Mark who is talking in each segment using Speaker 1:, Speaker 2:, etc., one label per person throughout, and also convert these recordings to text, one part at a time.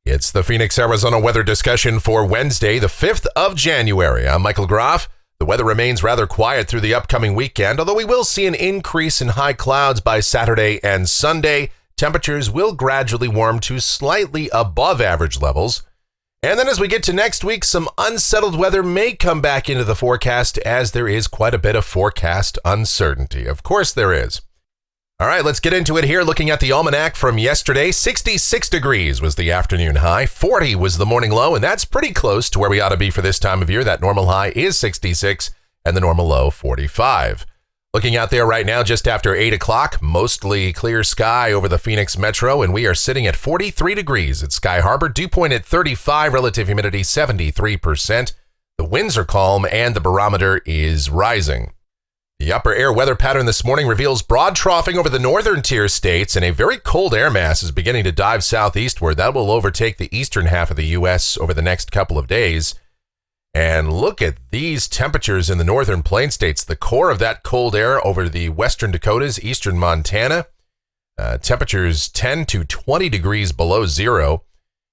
Speaker 1: It's the Phoenix, Arizona weather discussion for Wednesday, the 5th of January. I'm Michael Groff. The weather remains rather quiet through the upcoming weekend, although we will see an increase in high clouds by Saturday and Sunday. Temperatures will gradually warm to slightly above average levels. And then as we get to next week, some unsettled weather may come back into the forecast as there is quite a bit of forecast uncertainty. Of course there is. All right, let's get into it here. Looking at the almanac from yesterday, 66 degrees was the afternoon high, 40 was the morning low, and that's pretty close to where we ought to be for this time of year. That normal high is 66 and the normal low 45. Looking out there right now, just after 8 o'clock, mostly clear sky over the Phoenix metro, and we are sitting at 43 degrees at Sky Harbor, dew point at 35, relative humidity 73%. The winds are calm and the barometer is rising. The upper air weather pattern this morning reveals broad troughing over the northern tier states, and a very cold air mass is beginning to dive southeastward. That will overtake the eastern half of the U.S. over the next couple of days. And look at these temperatures in the northern plain states. The core of that cold air over the western Dakotas, eastern Montana. Temperatures 10 to 20 degrees below zero.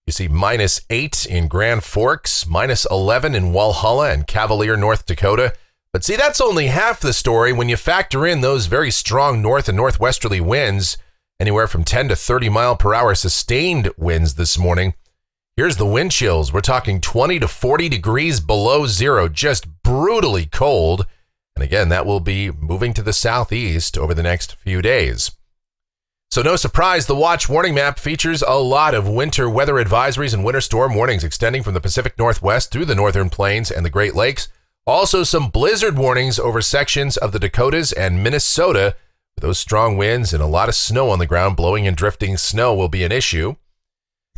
Speaker 1: You see -8 in Grand Forks, -11 in Walhalla and Cavalier, North Dakota. But see, that's only half the story when you factor in those very strong north and northwesterly winds, anywhere from 10 to 30 mile per hour sustained winds this morning. Here's the wind chills. We're talking 20 to 40 degrees below zero, just brutally cold. And again, that will be moving to the southeast over the next few days. So no surprise, the watch warning map features a lot of winter weather advisories and winter storm warnings extending from the Pacific Northwest through the northern plains and the Great Lakes. Also, some blizzard warnings over sections of the Dakotas and Minnesota. Those strong winds and a lot of snow on the ground, blowing and drifting snow will be an issue.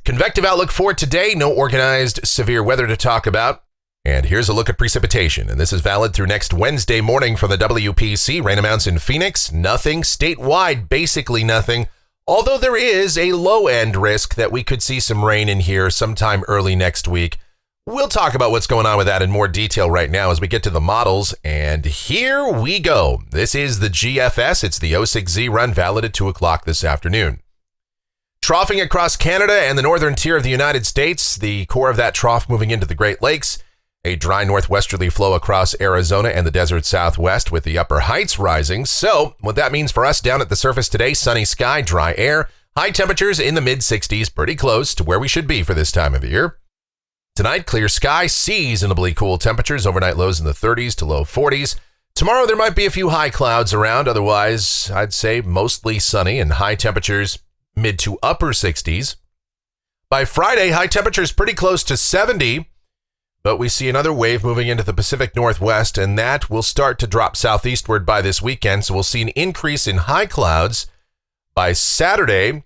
Speaker 1: Convective outlook for today, no organized severe weather to talk about. And here's a look at precipitation, and this is valid through next Wednesday morning from the WPC. Rain amounts in Phoenix, nothing. Statewide, basically nothing. Although there is a low-end risk that we could see some rain in here sometime early next week. We'll talk about what's going on with that in more detail right now as we get to the models, and here we go. This is the GFS. It's the 06Z run, valid at 2 o'clock this afternoon. Troughing across Canada and the northern tier of the United States, the core of that trough moving into the Great Lakes. A dry northwesterly flow across Arizona and the desert southwest with the upper heights rising. So what that means for us down at the surface today, sunny sky, dry air, high temperatures in the mid-60s, pretty close to where we should be for this time of year. Tonight, clear sky, seasonably cool temperatures, overnight lows in the 30s to low 40s. Tomorrow, there might be a few high clouds around. Otherwise, I'd say mostly sunny and high temperatures mid to upper 60s. By Friday, high temperatures pretty close to 70, but we see another wave moving into the Pacific Northwest, and that will start to drop southeastward by this weekend. So we'll see an increase in high clouds by Saturday.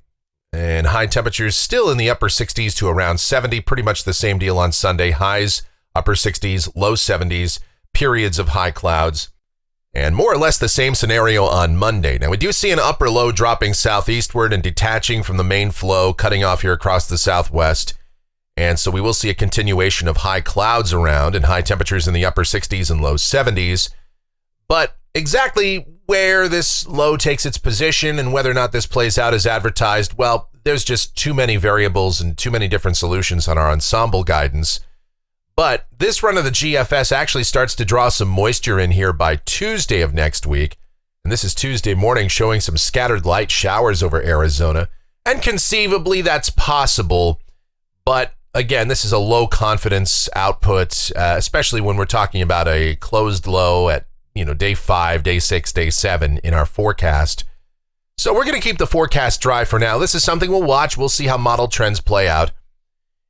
Speaker 1: And high temperatures still in the upper 60s to around 70. Pretty much the same deal on Sunday. Highs, upper 60s, low 70s, periods of high clouds. And more or less the same scenario on Monday. Now, we do see an upper low dropping southeastward and detaching from the main flow, cutting off here across the southwest. And so we will see a continuation of high clouds around and high temperatures in the upper 60s and low 70s. But exactly where this low takes its position and whether or not this plays out as advertised, well, there's just too many variables and too many different solutions on our ensemble guidance. But this run of the GFS actually starts to draw some moisture in here by Tuesday of next week. And this is Tuesday morning, showing some scattered light showers over Arizona. And conceivably that's possible. But again, this is a low confidence output, especially when we're talking about a closed low at day 5, day 6, day 7 in our forecast. So we're going to keep the forecast dry for now. This is something we'll watch. We'll see how model trends play out.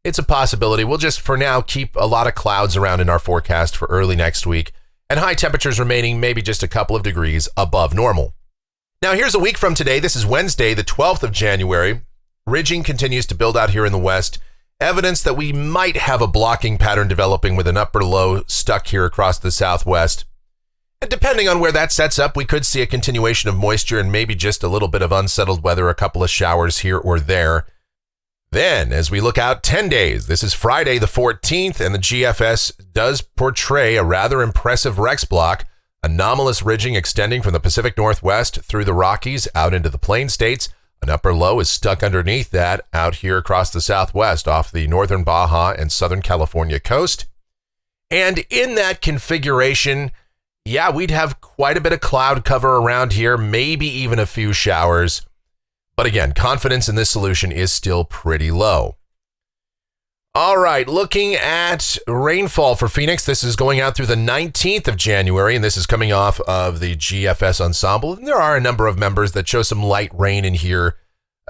Speaker 1: It's a possibility. We'll just, for now, keep a lot of clouds around in our forecast for early next week, and high temperatures remaining maybe just a couple of degrees above normal. Now, here's a week from today. This is Wednesday, the 12th of January. Ridging continues to build out here in the west. Evidence that we might have a blocking pattern developing with an upper low stuck here across the southwest. And depending on where that sets up, we could see a continuation of moisture and maybe just a little bit of unsettled weather, a couple of showers here or there. Then, as we look out 10 days, this is Friday the 14th, and the GFS does portray a rather impressive Rex block, anomalous ridging extending from the Pacific Northwest through the Rockies out into the Plain States, An upper low is stuck underneath that out here across the southwest off the northern Baja and southern California coast. And in that configuration, yeah, we'd have quite a bit of cloud cover around here, maybe even a few showers. But again, confidence in this solution is still pretty low. All right, looking at rainfall for Phoenix, this is going out through the 19th of January, and this is coming off of the GFS ensemble. And there are a number of members that show some light rain in here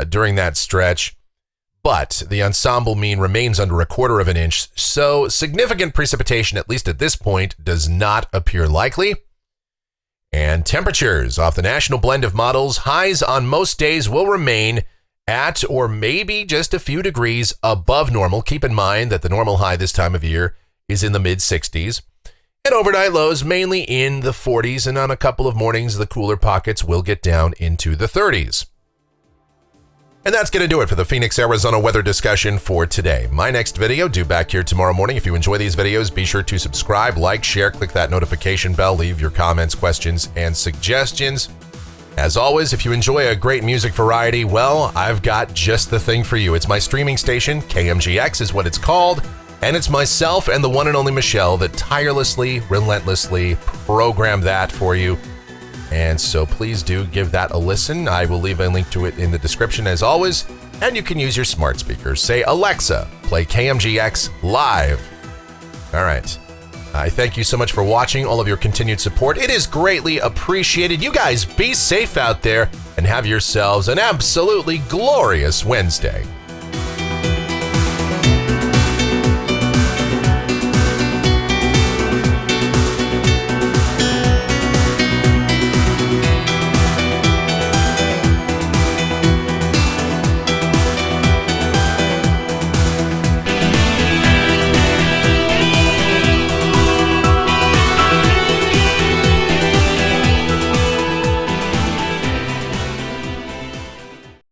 Speaker 1: during that stretch, but the ensemble mean remains under 1/4 of an inch, so significant precipitation, at least at this point, does not appear likely. And temperatures off the national blend of models, highs on most days will remain at or maybe just a few degrees above normal. Keep in mind that the normal high this time of year is in the mid-60s. And overnight lows mainly in the 40s, and on a couple of mornings, the cooler pockets will get down into the 30s. And that's going to do it for the Phoenix, Arizona weather discussion for today. My next video due back here tomorrow morning. If you enjoy these videos, be sure to subscribe, like, share, click that notification bell, leave your comments, questions, and suggestions. As always, if you enjoy a great music variety, well, I've got just the thing for you. It's my streaming station, KMGX is what it's called, and it's myself and the one and only Michelle that tirelessly, relentlessly program that for you. And so please do give that a listen. I will leave a link to it in the description as always, and you can use your smart speaker. Say, Alexa, play KMGX live. All right. I thank you so much for watching, all of your continued support. It is greatly appreciated. You guys be safe out there and have yourselves an absolutely glorious Wednesday.